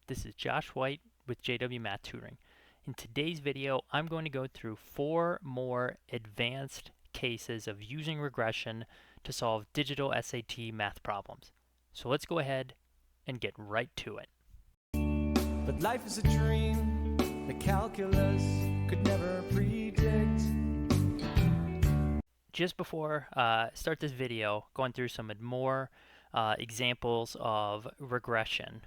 This is Josh White with JW Math Tutoring. In today's video, I'm going to go through 4 more advanced cases of using regression to solve digital SAT math problems. So let's go ahead and get right to it. But life is a dream that calculus could never predict. Just before I start this video, going through some more examples of regression.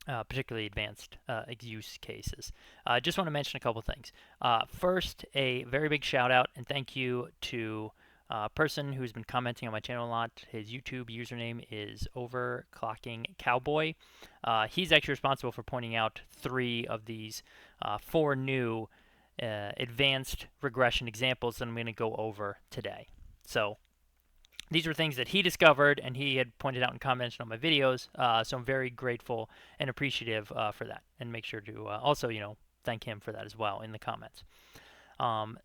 Particularly advanced use cases. I just want to mention a couple things. First, a very big shout out and thank you to a person who's been commenting on my channel a lot. His YouTube username is Overclocking Cowboy. He's actually responsible for pointing out 3 of these 4 new advanced regression examples that I'm going to go over today. So these were things that he discovered and he had pointed out and commented on my videos, so I'm very grateful and appreciative for that. And make sure to also, thank him for that as well in the comments.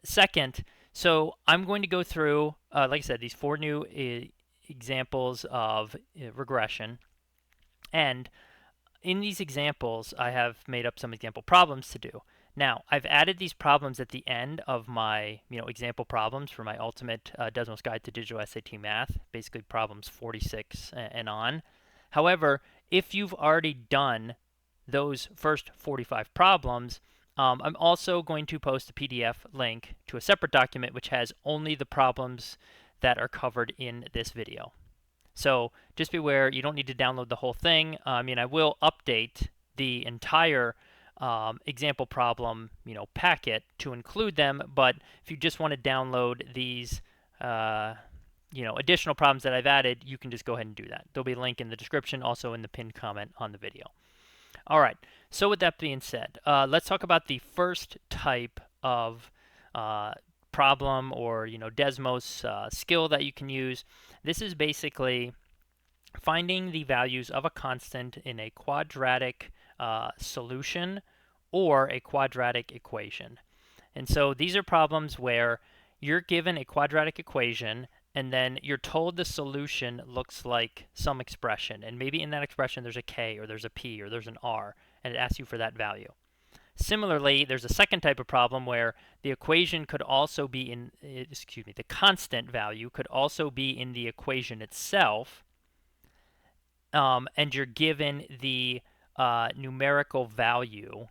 Second, so I'm going to go through, like I said, these 4 new examples of regression. And in these examples, I have made up some example problems to do. Now, I've added these problems at the end of my, example problems for my ultimate Desmos guide to digital SAT math, basically problems 46 and on. However, if you've already done those first 45 problems, I'm also going to post a PDF link to a separate document which has only the problems that are covered in this video. So just be aware, you don't need to download the whole thing. I will update the entire example problem, packet to include them. But if you just want to download these, additional problems that I've added, you can just go ahead and do that. There'll be a link in the description, also in the pinned comment on the video. All right. So with that being said, let's talk about the first type of problem or Desmos skill that you can use. This is basically finding the values of a constant in a quadratic solution or a quadratic equation. And so these are problems where you're given a quadratic equation and then you're told the solution looks like some expression, and maybe in that expression there's a k or there's a p or there's an r, and it asks you for that value. Similarly, there's a second type of problem where the equation could also be in, the constant value could also be in the equation itself, and you're given the numerical value,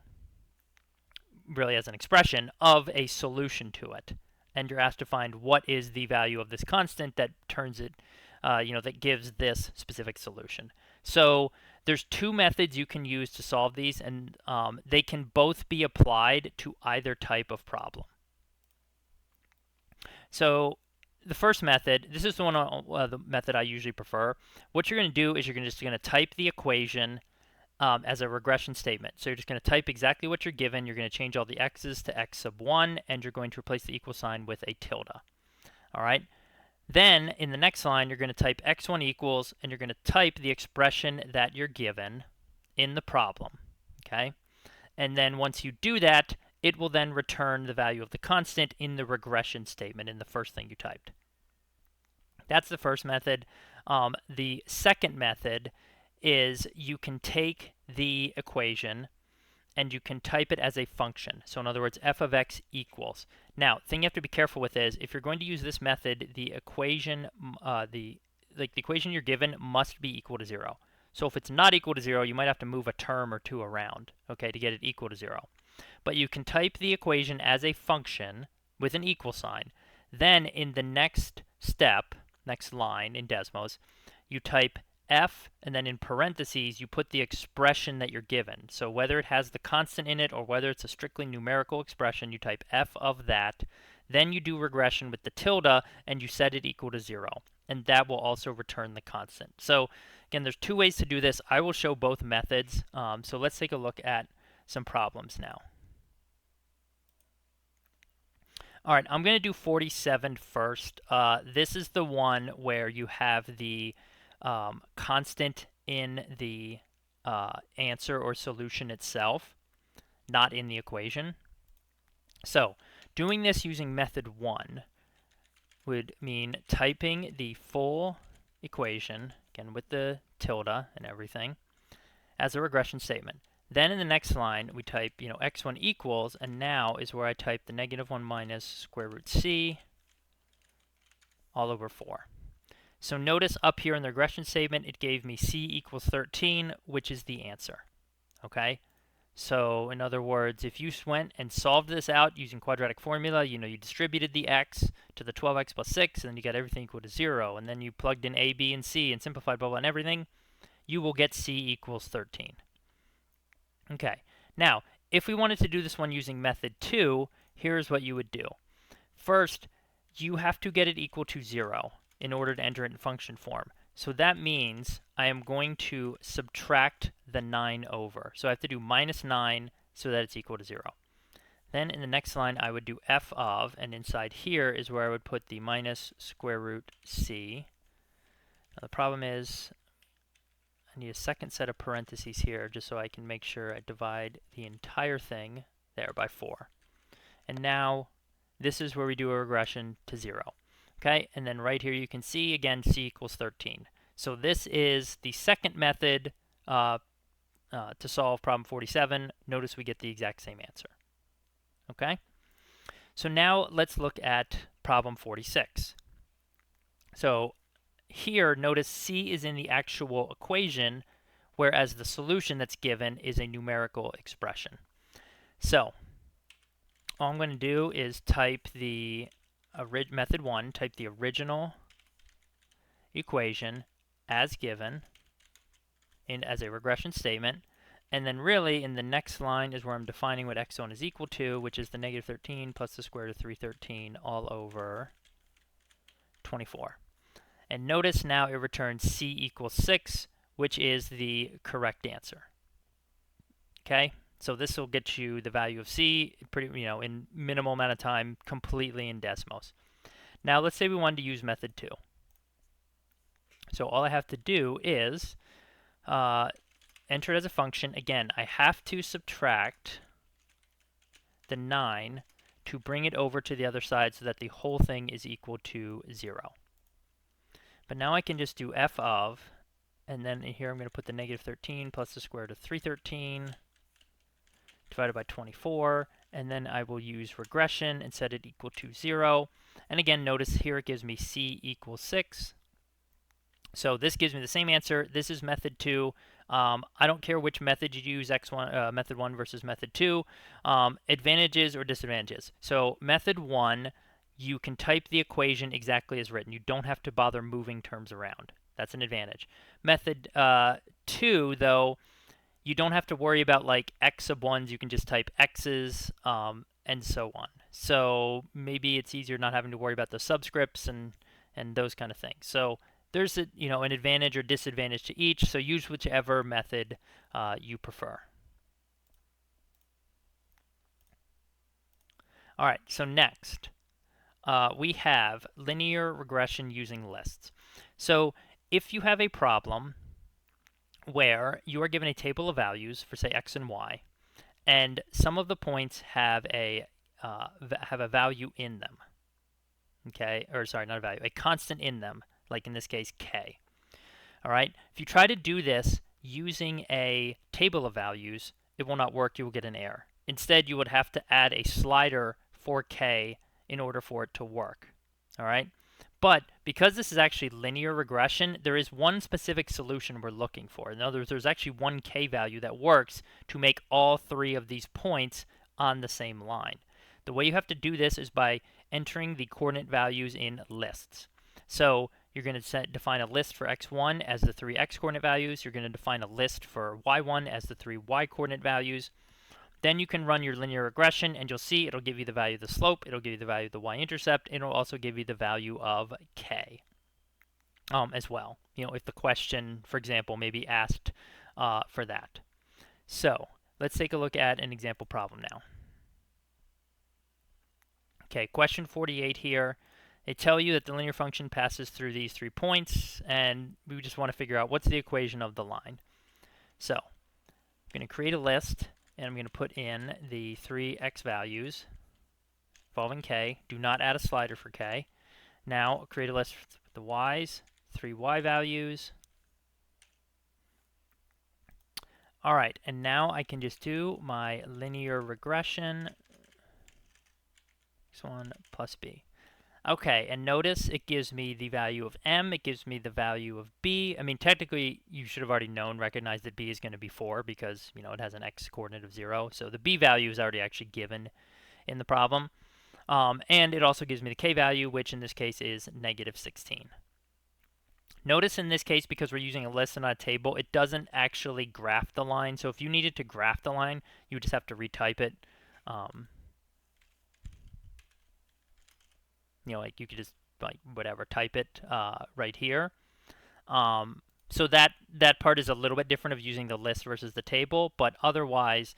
really as an expression, of a solution to it. And you're asked to find what is the value of this constant that turns it, that gives this specific solution. So there's 2 methods you can use to solve these, and they can both be applied to either type of problem. So the first method, this is the one, the method I usually prefer. What you're going to do is you're just going to type the equation as a regression statement. So you're just going to type exactly what you're given. You're going to change all the x's to x sub 1, and you're going to replace the equal sign with a tilde. All right. Then in the next line, you're going to type x1 equals, and you're going to type the expression that you're given in the problem. Okay. And then once you do that, it will then return the value of the constant in the regression statement in the first thing you typed. That's the first method. The second method is you can take the equation and you can type it as a function. So in other words, f of x equals. Now, thing you have to be careful with is if you're going to use this method, the equation, the equation you're given must be equal to 0. So if it's not equal to 0, you might have to move a term or 2 around, okay, to get it equal to 0. But you can type the equation as a function with an equal sign. Then in the next step, next line in Desmos, you type f, and then in parentheses, you put the expression that you're given. So whether it has the constant in it or whether it's a strictly numerical expression, you type f of that. Then you do regression with the tilde, and you set it equal to 0. And that will also return the constant. So again, there's 2 ways to do this. I will show both methods. So let's take a look at some problems now. All right, I'm going to do 47 first. This is the one where you have the constant in the answer or solution itself, not in the equation. So doing this using method 1 would mean typing the full equation, again with the tilde and everything, as a regression statement. Then in the next line, we type, x1 equals, and now is where I type the -1 minus square root c all over 4. So notice up here in the regression statement, it gave me c equals 13, which is the answer. Okay? So in other words, if you went and solved this out using quadratic formula, you distributed the x to the 12x plus 6, and then you got everything equal to 0, and then you plugged in a, b, and c and simplified blah, blah, and everything, you will get c equals 13. Okay, now, if we wanted to do this one using method 2, here's what you would do. First, you have to get it equal to 0 in order to enter it in function form. So that means I am going to subtract the 9 over. So I have to do minus 9 so that it's equal to 0. Then in the next line, I would do f of, and inside here is where I would put the minus square root c. Now the problem is I need a second set of parentheses here just so I can make sure I divide the entire thing there by 4. And now this is where we do a regression to 0. Okay, and then right here you can see again c equals 13. So this is the second method to solve problem 47. Notice we get the exact same answer. Okay, so now let's look at problem 46. So here, notice c is in the actual equation, whereas the solution that's given is a numerical expression. So all I'm going to do is type the method 1, type the original equation as given as a regression statement, and then really in the next line is where I'm defining what x1 is equal to, which is the -13 plus the square root of 313 all over 24. And notice now it returns c equals 6, which is the correct answer. Okay, so this will get you the value of c in minimal amount of time, completely in Desmos. Now let's say we wanted to use method 2. So all I have to do is enter it as a function. Again, I have to subtract the 9 to bring it over to the other side so that the whole thing is equal to 0. But now I can just do f of, and then here I'm going to put the -13 plus the square root of 313 divided by 24, and then I will use regression and set it equal to 0. And again, notice here it gives me c equals 6. So this gives me the same answer. This is method 2. I don't care which method you use, method 1 versus method 2. Advantages or disadvantages. So method 1, you can type the equation exactly as written. You don't have to bother moving terms around. That's an advantage. Method 2, though, you don't have to worry about like x sub 1s. You can just type x's and so on. So maybe it's easier not having to worry about the subscripts and those kind of things. So there's an advantage or disadvantage to each. So use whichever method you prefer. All right. So next. We have linear regression using lists. So if you have a problem where you are given a table of values for, say, x and y, and some of the points have a value in them, okay, or sorry, not a value, a constant in them, like in this case, k. All right, if you try to do this using a table of values, it will not work. You will get an error. Instead, you would have to add a slider for k in order for it to work. All right, but because this is actually linear regression, there is one specific solution we're looking for. In other words, there's actually one k value that works to make all three of these points on the same line. The way you have to do this is by entering the coordinate values in lists. So you're going to define a list for x1 as the 3 x coordinate values. You're going to define a list for y1 as the 3 y coordinate values. Then you can run your linear regression, and you'll see it'll give you the value of the slope, it'll give you the value of the y-intercept, and it'll also give you the value of k as well. If the question, for example, may be asked for that. So let's take a look at an example problem now. Okay, question 48 here. They tell you that the linear function passes through these 3 points, and we just want to figure out what's the equation of the line. So I'm going to create a list. And I'm going to put in the 3 x values involving k. Do not add a slider for k. Now create a list with the y's, 3 y values. All right, and now I can just do my linear regression, x1 plus b. Okay, and notice it gives me the value of m, it gives me the value of b. I mean, technically, you should have already recognized that b is going to be 4 because, it has an x coordinate of 0. So the b value is already actually given in the problem. And it also gives me the k value, which in this case is negative 16. Notice in this case, because we're using a list and not a table, it doesn't actually graph the line. So if you needed to graph the line, you would just have to retype it. Like you could just type it right here. So that part is a little bit different of using the list versus the table, but otherwise,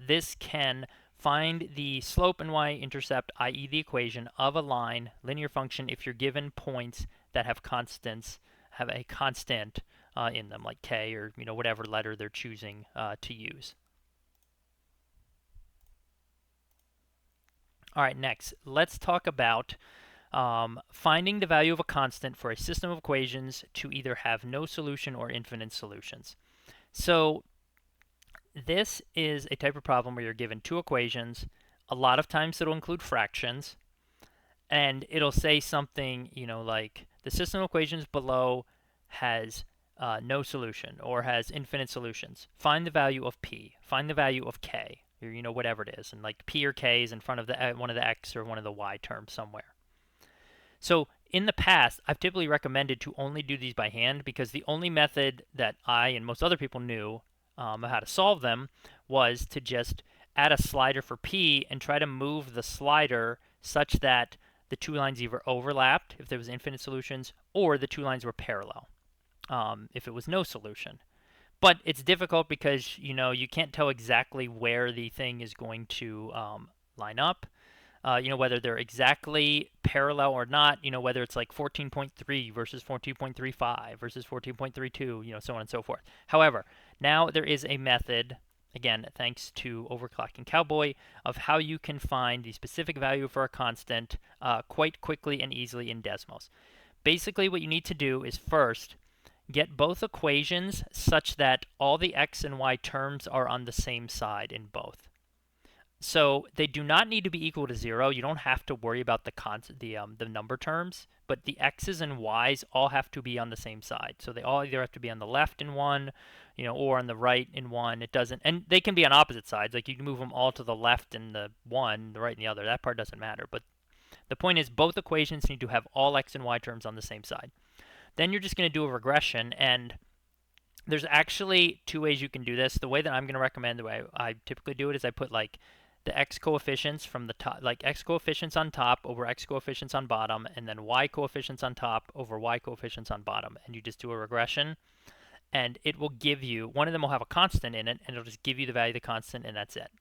this can find the slope and y-intercept, i.e. the equation of a line linear function if you're given points that have a constant in them, like k or whatever letter they're choosing to use. All right, next, let's talk about finding the value of a constant for a system of equations to either have no solution or infinite solutions. So this is a type of problem where you're given two equations. A lot of times it'll include fractions, and it'll say something, like the system of equations below has no solution or has infinite solutions. Find the value of p. Find the value of k, or whatever it is, and like p or k is in front of one of the x or one of the y terms somewhere. So in the past, I've typically recommended to only do these by hand because the only method that I and most other people knew of how to solve them was to just add a slider for p and try to move the slider such that the two lines either overlapped if there was infinite solutions or the two lines were parallel if it was no solution. But it's difficult because you can't tell exactly where the thing is going to line up. Whether they're exactly parallel or not, whether it's like 14.3 versus 14.35 versus 14.32, so on and so forth. However, now there is a method, again, thanks to Overclocking Cowboy, of how you can find the specific value for a constant quite quickly and easily in Desmos. Basically, what you need to do is first get both equations such that all the x and y terms are on the same side in both. So they do not need to be equal to 0. You don't have to worry about the number terms, but the x's and y's all have to be on the same side. So they all either have to be on the left in one, or on the right in one. It doesn't, and they can be on opposite sides. Like you can move them all to the left in the one, the right in the other. That part doesn't matter. But the point is, both equations need to have all x and y terms on the same side. Then you're just going to do a regression, and there's actually two ways you can do this. The way that I'm going to recommend, the way I typically do it, is I put like the x coefficients from the top, like x coefficients on top over x coefficients on bottom, and then y coefficients on top over y coefficients on bottom. And you just do a regression, and it will give you, one of them will have a constant in it, and it'll just give you the value of the constant, and that's it.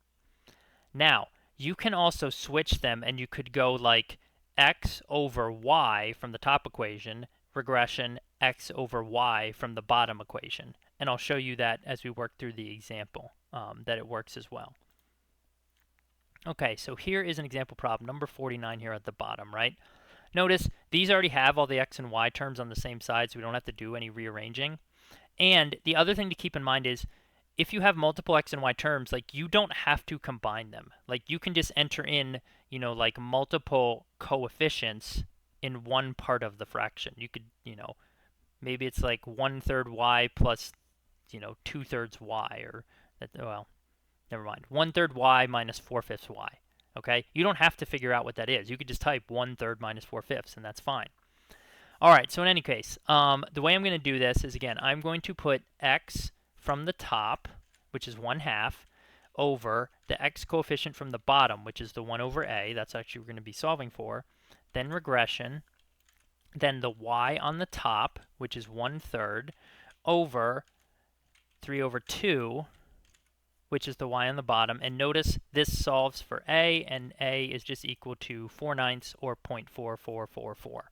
Now, you can also switch them, and you could go like x over y from the top equation, regression x over y from the bottom equation. And I'll show you that as we work through the example, that it works as well. Okay, so here is an example problem, number 49 here at the bottom, right? Notice these already have all the x and y terms on the same side, so we don't have to do any rearranging. And the other thing to keep in mind is if you have multiple x and y terms, like you don't have to combine them. Like you can just enter in, like multiple coefficients in one part of the fraction. You could, maybe it's like 1/3 y plus, 2/3 y, or, well, never mind. 1/3 y minus 4/5 y. Okay? You don't have to figure out what that is. You could just type 1/3 minus 4/5, and that's fine. All right, so in any case, the way I'm going to do this is, again, I'm going to put x from the top, which is 1/2, over the x coefficient from the bottom, which is the 1 over a. That's actually what we're going to be solving for. Then regression. Then the y on the top, which is 1/3, over 3 over 2, which is the y on the bottom. And notice this solves for a, and a is just equal to 4/9 or 0.4444.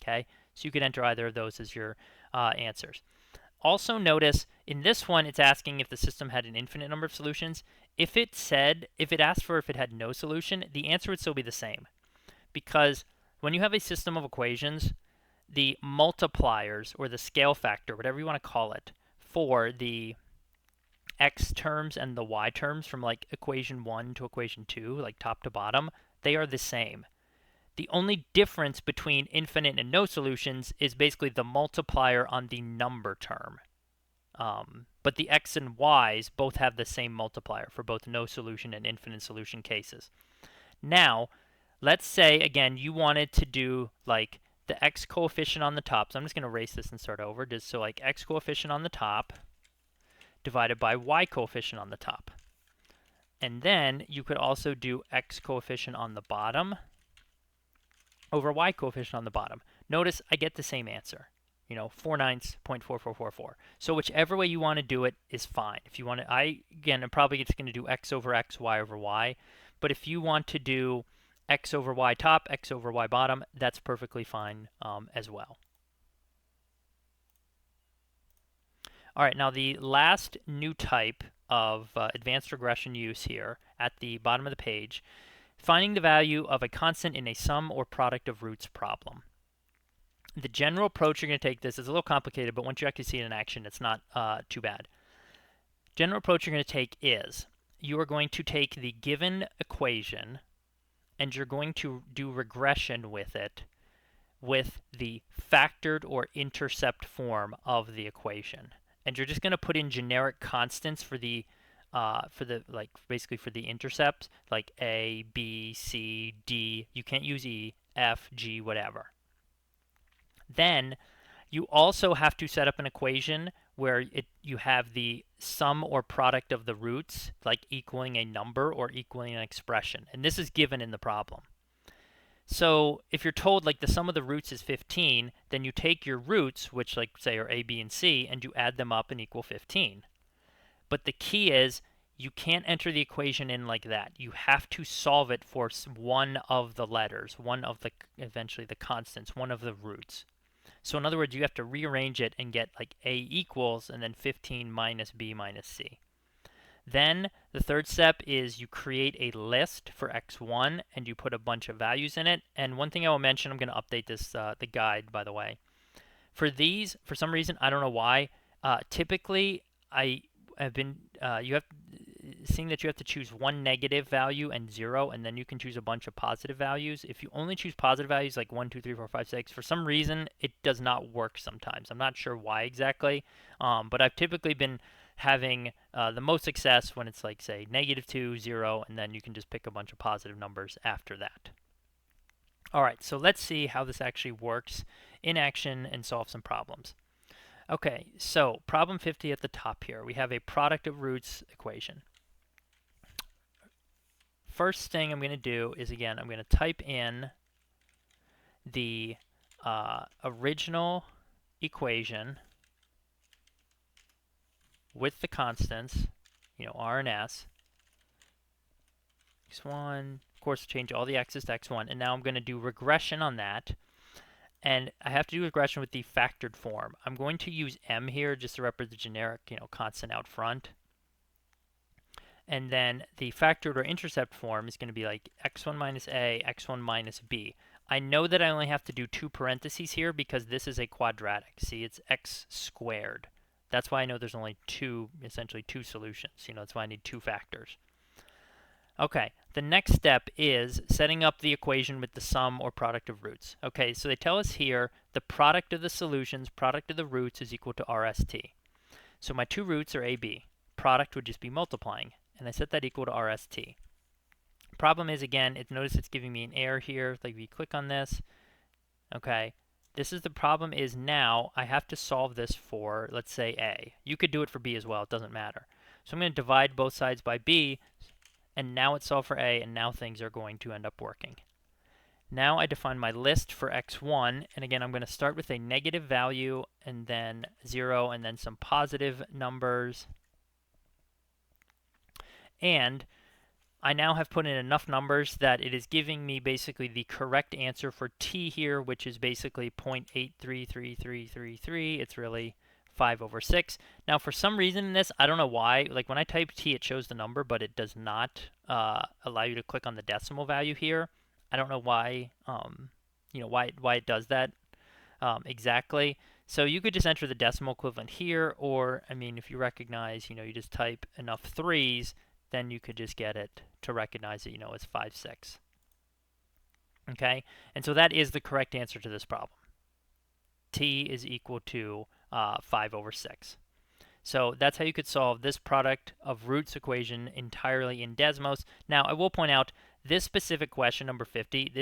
Okay, so you could enter either of those as your answers. Also notice in this one, it's asking if the system had an infinite number of solutions. If it asked for if it had no solution, the answer would still be the same. Because when you have a system of equations, the multipliers or the scale factor, whatever you want to call it, for the x terms and the y terms from like equation 1 to equation 2, like top to bottom, they are the same. The only difference between infinite and no solutions is basically the multiplier on the number term. But the x and y's both have the same multiplier for both no solution and infinite solution cases. Now, let's say, again, you wanted to do like the x coefficient on the top. So I'm just going to erase this and start over. Just so like x coefficient on the top divided by y coefficient on the top. And then you could also do x coefficient on the bottom over y coefficient on the bottom. Notice I get the same answer. 4/9.4444. So whichever way you want to do it is fine. If you want to, I'm probably just going to do x over x, y over y. But if you want to do x over y top, x over y bottom, that's perfectly fine as well. All right, now the last new type of advanced regression use here at the bottom of the page, finding the value of a constant in a sum or product of roots problem. The general approach you're going to take this is a little complicated, but once you actually see it in action, it's not too bad. General approach you're going to take is you are going to take the given equation and you're going to do regression with it with the factored or intercept form of the equation. And you're just going to put in generic constants for the basically for the intercepts, like A, B, C, D. You can't use E, F, G, whatever. Then you also have to set up an equation where you have the sum or product of the roots, like equaling a number or equaling an expression. And this is given in the problem. So if you're told like the sum of the roots is 15, then you take your roots, which like say are A, B, and C, and you add them up and equal 15. But the key is you can't enter the equation in like that. You have to solve it for one of the letters, eventually the constants, one of the roots. So in other words, you have to rearrange it and get like A equals and then 15 minus B minus C. Then the third step is you create a list for x1 and you put a bunch of values in it. And one thing I will mention, I'm going to update this the guide, by the way. For these, for some reason, I don't know why, typically I have been seeing that you have to choose one negative value and 0, and then you can choose a bunch of positive values. If you only choose positive values like 1, 2, 3, 4, 5, 6, for some reason it does not work sometimes. I'm not sure why exactly, but I've typically been having the most success when it's like, say, -2, 0, and then you can just pick a bunch of positive numbers after that. All right, so let's see how this actually works in action and solve some problems. Okay, so problem 50 at the top here. We have a product of roots equation. First thing I'm going to do is, again, I'm going to type in the original equation with the constants, R and S. x1, of course, change all the x's to x1, and now I'm going to do regression on that. And I have to do regression with the factored form. I'm going to use m here just to represent the generic, constant out front. And then the factored or intercept form is going to be like x1 minus a, x1 minus b. I know that I only have to do 2 parentheses here because this is a quadratic. See, it's x squared. That's why I know there's only essentially two solutions. That's why I need 2 factors. Okay, the next step is setting up the equation with the sum or product of roots. Okay, so they tell us here the product of the solutions, product of the roots is equal to RST. So my 2 roots are AB. Product would just be multiplying, and I set that equal to RST. Problem is, again, notice it's giving me an error here. Like if you click on this, okay, the problem is now I have to solve this for, let's say, A. You could do it for B as well, it doesn't matter. So I'm going to divide both sides by B, and now it's solved for A, and now things are going to end up working. Now I define my list for x1, and again, I'm going to start with a negative value, and then 0, and then some positive numbers. And I now have put in enough numbers that it is giving me basically the correct answer for t here, which is basically 0.833333. It's really 5/6. Now, for some reason in this, I don't know why, like when I type t, it shows the number, but it does not allow you to click on the decimal value here. I don't know why, why it does that exactly. So you could just enter the decimal equivalent here, or, I mean, if you recognize, you just type enough threes, then you could just get it to recognize it, as 5, 6. Okay? And so that is the correct answer to this problem. T is equal to 5 over 6. So that's how you could solve this product of roots equation entirely in Desmos. Now, I will point out this specific question, number 50,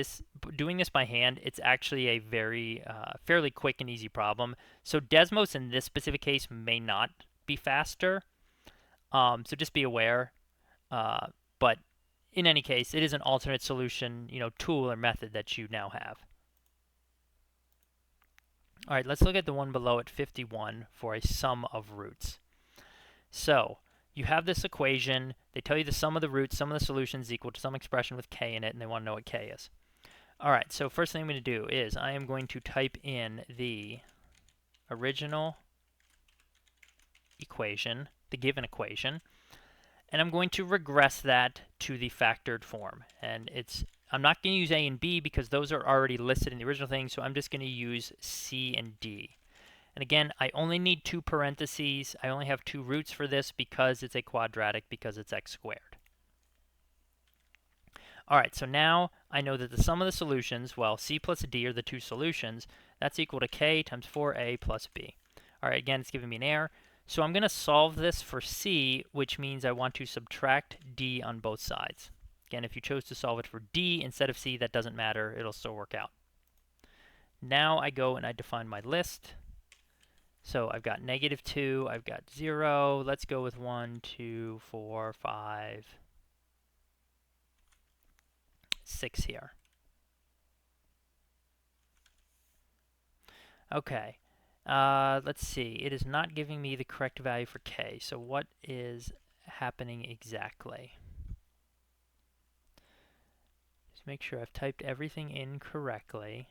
doing this by hand, it's actually a very fairly quick and easy problem. So Desmos in this specific case may not be faster. So just be aware. But in any case, it is an alternate solution, tool or method that you now have. All right, let's look at the one below at 51 for a sum of roots. So you have this equation. They tell you the sum of the roots, sum of the solutions is equal to some expression with k in it, and they want to know what k is. All right, so first thing I'm going to do is I am going to type in the original equation, the given equation, and I'm going to regress that to the factored form. And I'm not going to use A and B because those are already listed in the original thing, so I'm just going to use C and D. And again, I only need 2 parentheses. I only have 2 roots for this because it's a quadratic, because it's x squared. All right, so now I know that the sum of the solutions, well, C plus D are the 2 solutions. That's equal to k times 4a plus b. All right, again, it's giving me an error. So I'm going to solve this for C, which means I want to subtract D on both sides. Again, if you chose to solve it for D instead of C, that doesn't matter. It'll still work out. Now I go and I define my list. So I've got -2, I've got 0. Let's go with 1, 2, 4, 5, 6 here. Okay. Let's see. It is not giving me the correct value for k. So what is happening exactly? Just make sure I've typed everything in correctly.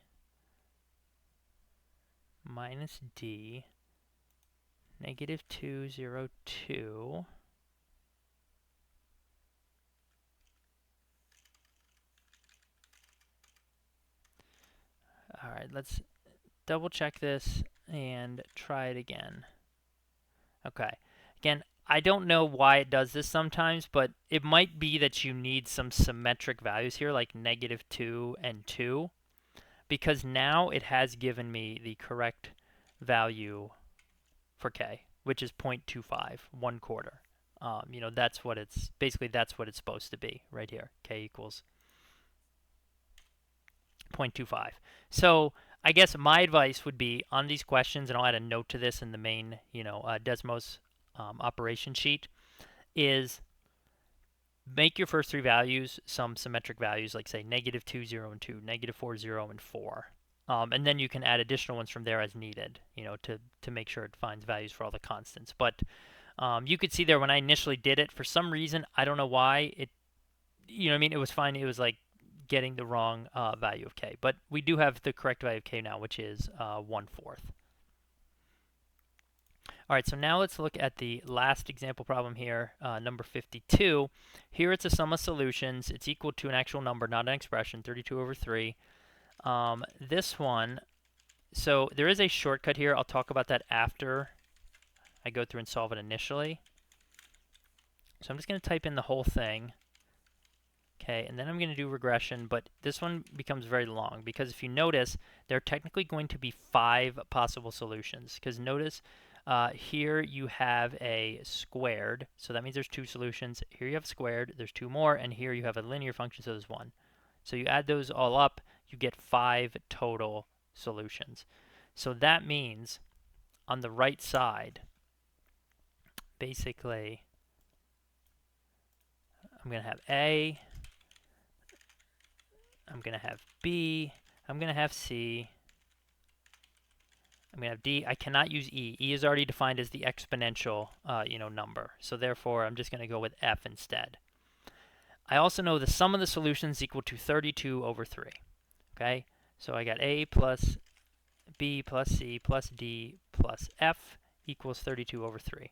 Minus d, -202. All right, let's double check this and try it again. Okay. Again, I don't know why it does this sometimes, but it might be that you need some symmetric values here, like -2 and 2, because now it has given me the correct value for k, which is 0.25, 1/4. That's what it's supposed to be right here. K equals 0.25. So I guess my advice would be on these questions, and I'll add a note to this in the main, Desmos operation sheet, is make your first 3 values some symmetric values, like say -2, 0, and 2, -4, 0, and 4. And then you can add additional ones from there as needed, to make sure it finds values for all the constants. But you could see there when I initially did it, for some reason, I don't know why, it was fine. It was like getting the wrong value of k. But we do have the correct value of k now, which is 1/4. All right, so now let's look at the last example problem here, number 52. Here it's a sum of solutions. It's equal to an actual number, not an expression, 32 over 3. This one, so there is a shortcut here. I'll talk about that after I go through and solve it initially. So I'm just going to type in the whole thing. Okay, and then I'm going to do regression, but this one becomes very long because if you notice, there are technically going to be 5 possible solutions. Because notice here you have a squared, so that means there's 2 solutions. Here you have squared, there's 2 more, and here you have a linear function, so there's 1. So you add those all up, you get 5 total solutions. So that means on the right side, basically, I'm going to have A, I'm going to have B, I'm going to have C, I'm going to have D. I cannot use E. E is already defined as the exponential, number. So therefore, I'm just going to go with F instead. I also know the sum of the solutions is equal to 32 over 3. Okay, so I got A plus B plus C plus D plus F equals 32 over 3.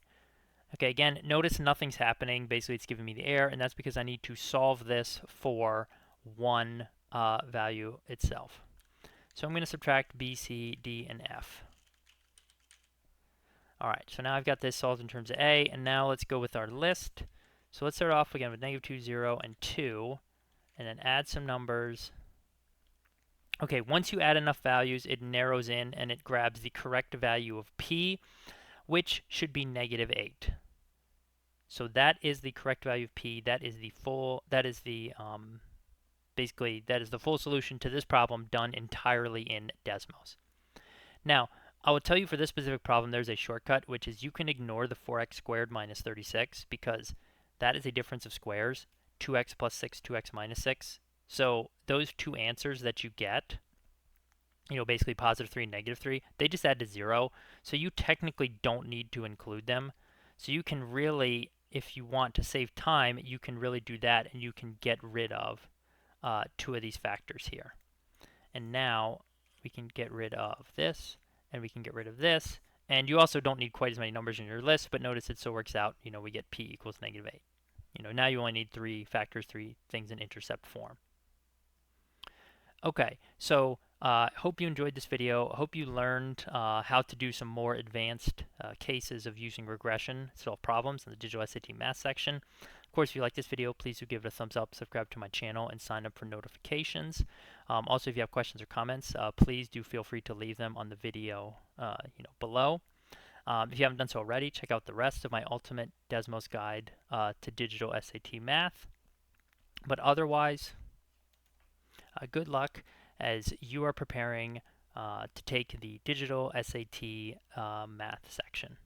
Okay, again, notice nothing's happening. Basically, it's giving me the error, and that's because I need to solve this for one value itself. So I'm going to subtract B, C, D, and F. All right, so now I've got this solved in terms of a, and now let's go with our list. So let's start off again with -2, 0, and 2, and then add some numbers. Okay, once you add enough values, it narrows in and it grabs the correct value of p, which should be -8. So that is the correct value of p. That is the full. That is the basically that is the full solution to this problem done entirely in Desmos. Now, I will tell you for this specific problem, there's a shortcut, which is you can ignore the 4x squared minus 36 because that is a difference of squares, 2x plus 6, 2x minus 6. So those two answers that you get, basically +3 and -3, they just add to 0. So you technically don't need to include them. So you can really, if you want to save time, you can really do that and you can get rid of two of these factors here. And now we can get rid of this, and we can get rid of this. And you also don't need quite as many numbers in your list, but notice it still works out. We get p equals -8. Now you only need three factors, three things in intercept form. Okay, so hope you enjoyed this video. Hope you learned how to do some more advanced cases of using regression to solve problems in the digital SAT math section. Of course, if you like this video, please do give it a thumbs up, subscribe to my channel, and sign up for notifications. Also, if you have questions or comments, please do feel free to leave them on the video below. If you haven't done so already, check out the rest of my ultimate Desmos guide to digital SAT math. But otherwise, good luck as you are preparing to take the digital SAT math section.